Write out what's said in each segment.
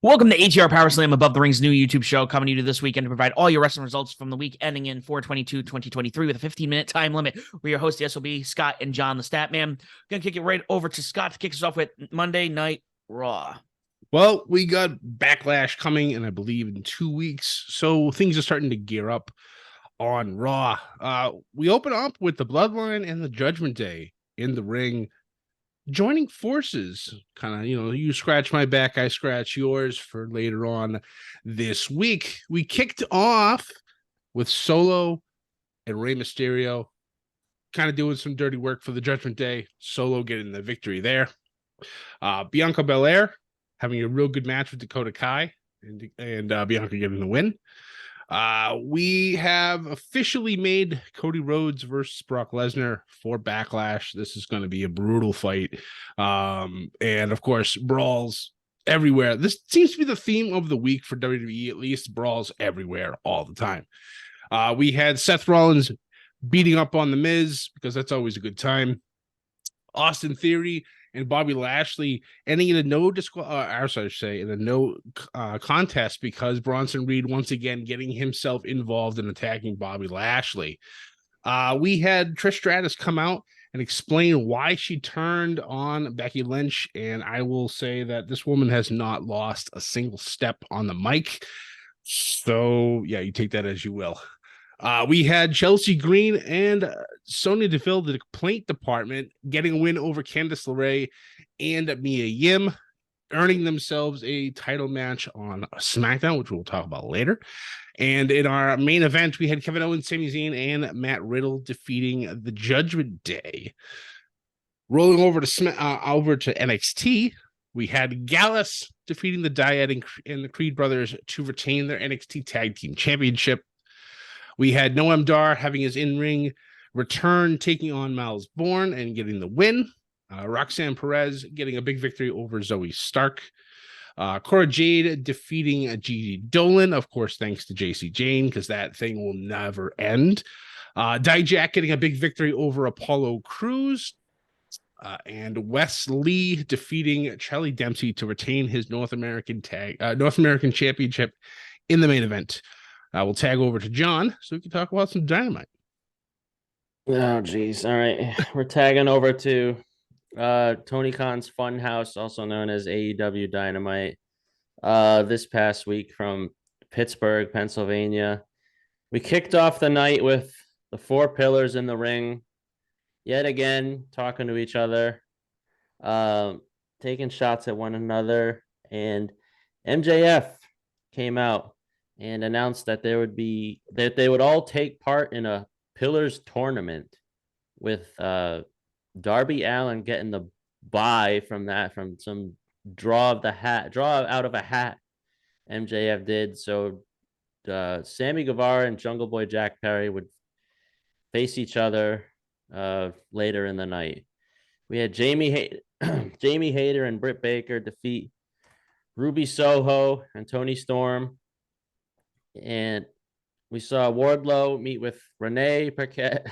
Welcome to ATR Powerslam, Above the Ring's new YouTube show, coming to you this weekend to provide all your wrestling results from the week ending in 4/22/2023 with a 15-minute time limit. We're your hosts, the SOB, Scott and John, the Stat Man. Gonna kick it right over to Scott to kick us off with Monday Night Raw. Well, we got Backlash coming, and I believe in 2 weeks, so things are starting to gear up on Raw. We open up with the Bloodline and the Judgment Day in the ring, joining forces. Kind of, you scratch my back, I scratch yours for later on this week. We kicked off with Solo and Rey Mysterio, kind of doing some dirty work for the Judgment Day. Solo getting the victory there. Bianca Belair having a real good match with Dakota Kai, and Bianca getting the win. We have officially made Cody Rhodes versus Brock Lesnar for Backlash. This is going to be a brutal fight. And of course, brawls everywhere. This seems to be the theme of the week for WWE, at least brawls everywhere all the time. We had Seth Rollins beating up on The Miz because that's always a good time. Austin Theory and Bobby Lashley ending in a no contest because Bronson Reed once again getting himself involved in attacking Bobby Lashley. We had Trish Stratus come out and explain why she turned on Becky Lynch, and I will say that this woman has not lost a single step on the mic. So yeah, you take that as you will. We had Chelsea Green and Sonya Deville, the complaint department, getting a win over Candice LeRae and Mia Yim, earning themselves a title match on SmackDown, which we'll talk about later. And in our main event, we had Kevin Owens, Sami Zayn, and Matt Riddle defeating the Judgment Day. Rolling over to NXT, we had Gallus defeating the Dyad and the Creed brothers to retain their NXT Tag Team Championship. We had Noam Dar having his in-ring return, taking on Miles Bourne and getting the win. Roxanne Perez getting a big victory over Zoe Stark. Cora Jade defeating Gigi Dolan, of course, thanks to JC Jane, because that thing will never end. Dijak getting a big victory over Apollo Crews. And Wes Lee defeating Charlie Dempsey to retain his North American Championship in the main event. We'll tag over to John so we can talk about some Dynamite. Oh, geez. All right. We're tagging over to Tony Khan's Funhouse, also known as AEW Dynamite, this past week from Pittsburgh, Pennsylvania. We kicked off the night with the four pillars in the ring, yet again, talking to each other, taking shots at one another, and MJF came out and announced that they would all take part in a Pillars tournament with Darby Allin getting the bye from some draw out of a hat MJF did. So Sammy Guevara and Jungle Boy Jack Perry would face each other later in the night. We had Jamie Hayter and Britt Baker defeat Ruby Soho and Tony Storm. And we saw Wardlow meet with Renee Paquette,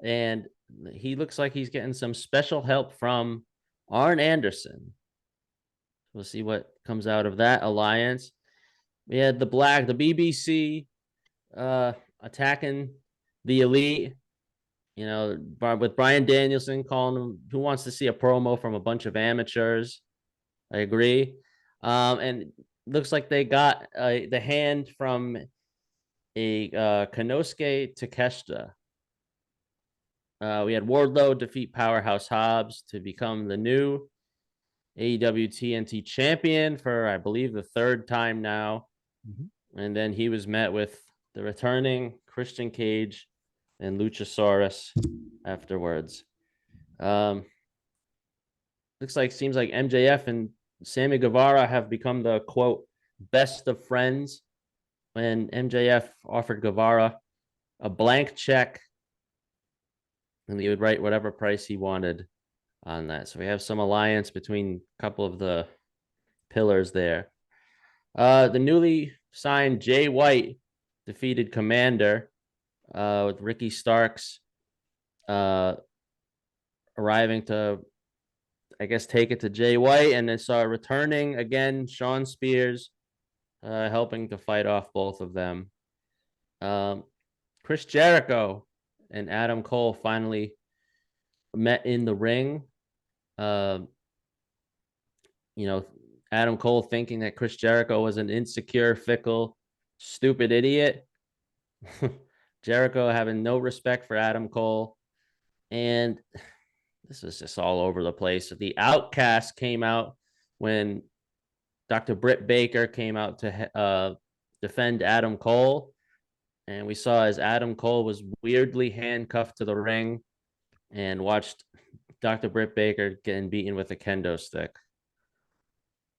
and he looks like he's getting some special help from Arn Anderson. We'll see what comes out of that alliance. We had the BBC attacking the Elite, with Bryan Danielson calling him, who wants to see a promo from a bunch of amateurs. I agree. And looks like they got the hand from a Konosuke Takeshita. We had Wardlow defeat Powerhouse Hobbs to become the new AEW TNT champion for, I believe, the third time now. Mm-hmm. And then he was met with the returning Christian Cage and Luchasaurus afterwards. Seems like MJF and Sammy Guevara have become the, quote, best of friends, when MJF offered Guevara a blank check and he would write whatever price he wanted on that. So we have some alliance between a couple of the pillars there. The newly signed Jay White defeated Commander with Ricky Starks arriving to I guess, take it to Jay White, and then saw returning again, Sean Spears, helping to fight off both of them. Chris Jericho and Adam Cole finally met in the ring. Adam Cole thinking that Chris Jericho was an insecure, fickle, stupid idiot. Jericho having no respect for Adam Cole. And this is just all over the place. The Outcast came out when Dr. Britt Baker came out to defend Adam Cole. And we saw as Adam Cole was weirdly handcuffed to the ring and watched Dr. Britt Baker getting beaten with a kendo stick.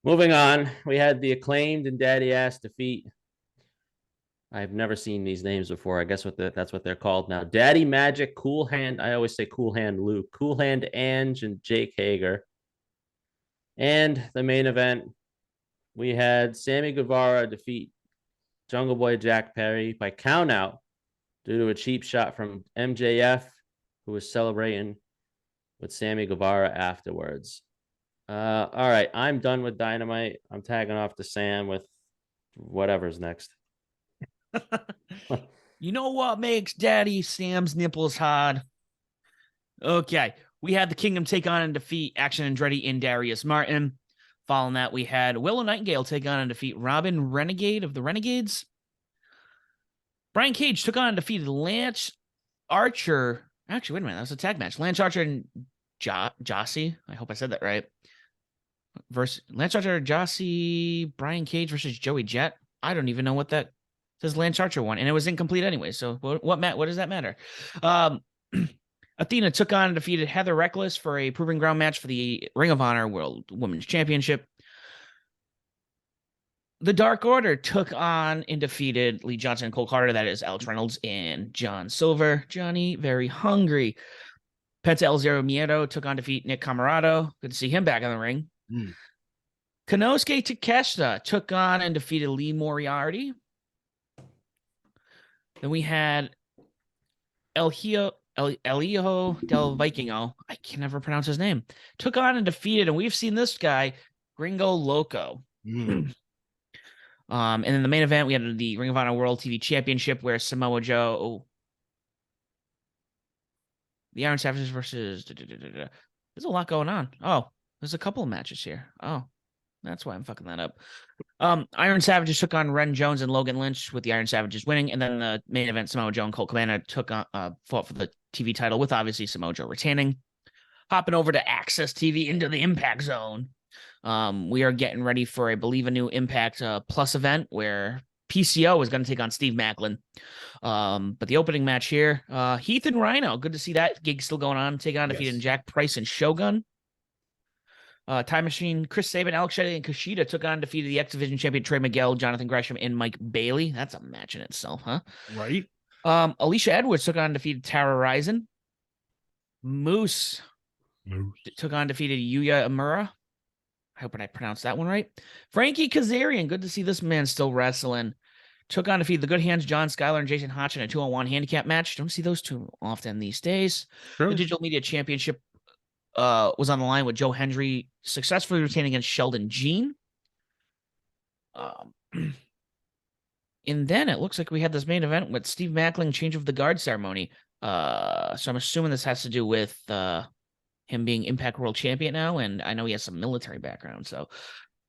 Moving on, we had the Acclaimed and Daddy Ass defeat. I've never seen these names before. I guess that's what they're called now. Daddy Magic, Cool Hand. I always say Cool Hand Luke. Cool Hand Ange and Jake Hager. And the main event, we had Sammy Guevara defeat Jungle Boy Jack Perry by countout due to a cheap shot from MJF, who was celebrating with Sammy Guevara afterwards. All right, I'm done with Dynamite. I'm tagging off to Sam with whatever's next. You know what makes Daddy Sam's nipples hard? Okay, we had the Kingdom take on and defeat Action Andretti and Darius Martin. Following that, we had Willow Nightingale take on and defeat Robin Renegade of the Renegades. Brian Cage took on and defeated Lance Archer. Actually, wait a minute, that was a tag match. Lance Archer and Jossie. I hope I said that right. Versus Lance Archer, Jossie, Brian Cage versus Joey Jet. I don't even know what that says. Lance Archer won, and it was incomplete anyway. So what does that matter? Athena took on and defeated Heather Reckless for a proving ground match for the Ring of Honor World Women's Championship. The Dark Order took on and defeated Lee Johnson and Cole Carter. That is Alex Reynolds and John Silver. Johnny, very hungry. Penta El Zero Miedo took on defeat Nick Camarado. Good to see him back in the ring. Konosuke Takeshita took on and defeated Lee Moriarty. Then we had Elio del Vikingo. I can never pronounce his name. Took on and defeated, and we've seen this guy, Gringo Loco. And then the main event, we had the Ring of Honor World TV Championship where Samoa Joe, the Iron Savages versus. There's a lot going on. Oh, there's a couple of matches here. Oh, that's why I'm fucking that up. Iron Savages took on Ren Jones and Logan Lynch with the Iron Savages winning, and then the main event, Samoa Joe and Colt Cabana fought for the TV title with obviously Samoa Joe retaining. Hopping over to Access TV into the Impact Zone. We are getting ready for, I believe, a new Impact Plus event where PCO is going to take on Steve Macklin. But the opening match here, Heath and Rhino. Good to see that gig still going on. Taking on defeating Jack Price and Shogun. Time Machine, Chris Sabin, Alex Shelley, and Kushida took on defeated the X Division champion Trey Miguel, Jonathan Gresham, and Mike Bailey. That's a match in itself, huh? Right. Alicia Edwards took on defeated Tara Ryzen. Moose took on defeated Yuya Amura. I hope I pronounced that one right. Frankie Kazarian, good to see this man still wrestling. Took on defeat the Good Hands, John Schuyler and Jason Hotch in a 2-on-1 handicap match. Don't see those two often these days. Sure. The Digital Media Championship was on the line with Joe Hendry successfully retaining against Sheldon Jean. And then it looks like we had this main event with Steve Macklin change of the guard ceremony. So I'm assuming this has to do with him being Impact World Champion now, and I know he has some military background. So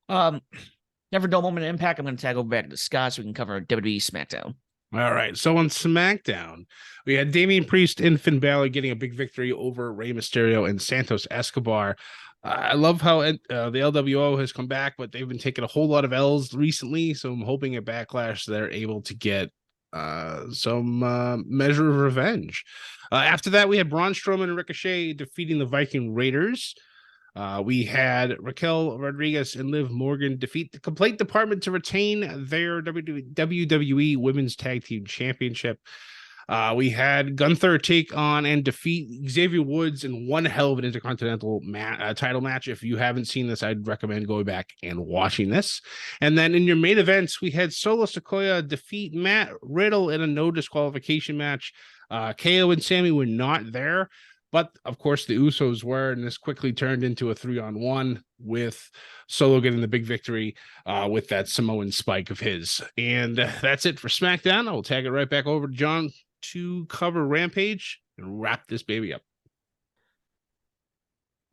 never dull moment of Impact. I'm going to tag over back to Scott so we can cover WWE SmackDown. All right. So on SmackDown, we had Damian Priest and Finn Balor getting a big victory over Rey Mysterio and Santos Escobar. I love how the LWO has come back, but they've been taking a whole lot of L's recently. So I'm hoping at Backlash they're able to get some measure of revenge. After that, we had Braun Strowman and Ricochet defeating the Viking Raiders. We had Raquel Rodriguez and Liv Morgan defeat the Complaint Department to retain their WWE Women's Tag Team Championship. We had Gunther take on and defeat Xavier Woods in one hell of an Intercontinental title match. If you haven't seen this, I'd recommend going back and watching this. And then in your main events, we had Solo Sikoa defeat Matt Riddle in a no disqualification match. KO and Sammy were not there. But of course, the Usos were, and this quickly turned into a 3-on-1 with Solo getting the big victory with that Samoan spike of his. And that's it for SmackDown. I will tag it right back over to John to cover Rampage and wrap this baby up.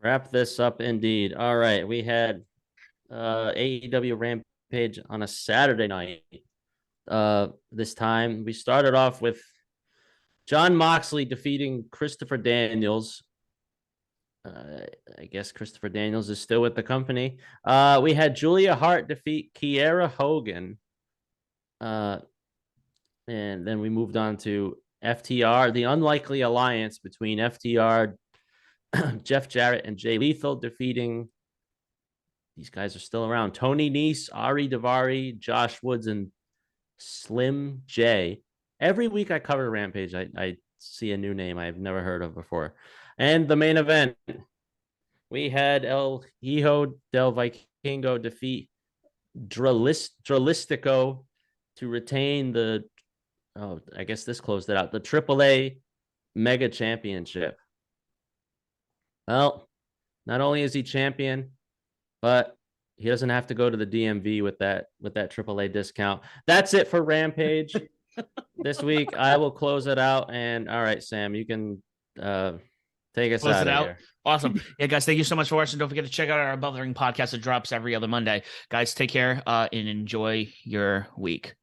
Wrap this up indeed. All right. We had AEW Rampage on a Saturday night. This time we started off with Jon Moxley defeating Christopher Daniels. I guess Christopher Daniels is still with the company. We had Julia Hart defeat Kiera Hogan. And then we moved on to FTR, the unlikely alliance between FTR, Jeff Jarrett, and Jay Lethal, defeating, these guys are still around, Tony Nese, Ari Daivari, Josh Woods, and Slim J. Every week I cover Rampage, I see a new name I've never heard of before. And the main event, we had El Hijo del Vikingo defeat Dralistico to retain the, I guess this closed it out, the AAA Mega Championship. Well, not only is he champion, but he doesn't have to go to the DMV with that AAA discount. That's it for Rampage this week. I will close it out. And all right, Sam, you can take us out of here. Awesome. Yeah, guys, thank you so much for watching. Don't forget to check out our Above the Ring podcast. It drops every other Monday. Guys, take care and enjoy your week.